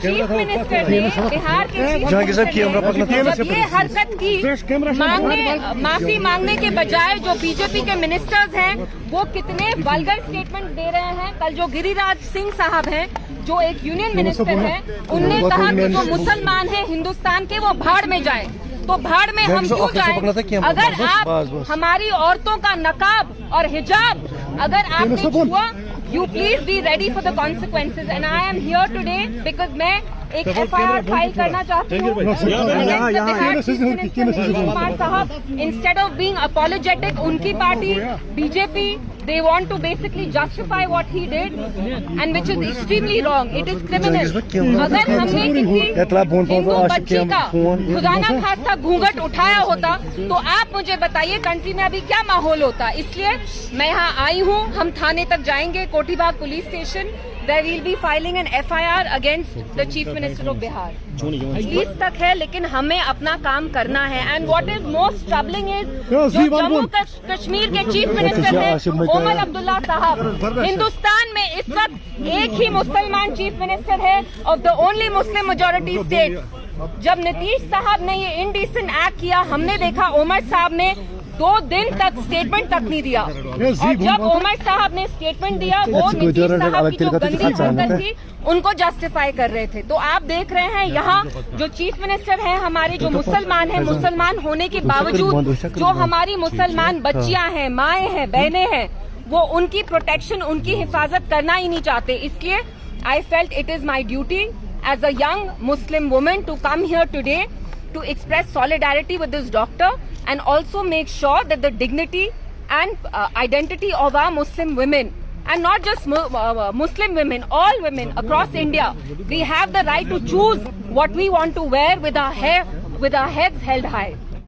Chief minister ने, बिहार के chief minister ने जब ये हरकत की, माफी मांगने के बजाय जो बीजेपी के मिनिस्टर्स हैं वो कितने वल्गर स्टेटमेंट दे रहे हैं। कल जो गिरिराज सिंह साहब हैं, जो एक यूनियन मिनिस्टर हैं, उनने कहा कि जो मुसलमान हैं हिंदुस्तान के वो भाड़ में जाएं। तो भाड़ में हम क्यों जाएं? अगर आप हमारी औरतों का नकाब और हिजाब अगर आपने छुआ, you please be ready for the consequences and I am here today because मैं एक FIR फाइल करना चाहती हूँ। कुमार साहब, instead of being apologetic, उनकी party BJP, they want to basically justify what he did and which is extremely wrong. It is criminal. अगर हमने किसी हिंदू बच्ची का खुदा ना खास्ता घूंघट उठाया होता तो आप मुझे बताइए कंट्री में अभी क्या माहौल होता। इसलिए मैं यहाँ आई हूँ, हम थाने तक जाएंगे, Kothibagh police station, where we'll be filing an FIR against the Chief Minister of Bihar. 20 तक है, लेकिन हमें अपना काम करना है। And what is most troubling is जो जम्मू कश्मीर के चीफ मिनिस्टर हैं ओमर अब्दुल्ला साहब, हिंदुस्तान में इस वक्त एक ही मुसलमान चीफ मिनिस्टर है of the only Muslim majority state. जब नीतीश साहब ने ये इनडिसेंट एक्ट किया, हमने देखा ओमर साहब ने 2 दिन तक स्टेटमेंट तक नहीं दिया, और जब ओमर साहब ने स्टेटमेंट दिया वो नीतीश साहब की जो गंदी हरकत थी उनको जस्टिफाई कर रहे थे। तो आप देख रहे हैं यहाँ जो चीफ मिनिस्टर हैं हमारे, जो मुसलमान हैं, मुसलमान होने के बावजूद जो हमारी मुसलमान बच्चियां हैं, माएँ हैं, बहनें हैं, वो उनकी प्रोटेक्शन, उनकी हिफाजत करना ही नहीं चाहते। इसलिए I felt it is my duty as a young Muslim woman to come here today to express solidarity with this doctor and also make sure that the dignity and identity of our Muslim women, and not just Muslim women, all women across India, we have the right to choose what we want to wear with our hair, with our heads held high.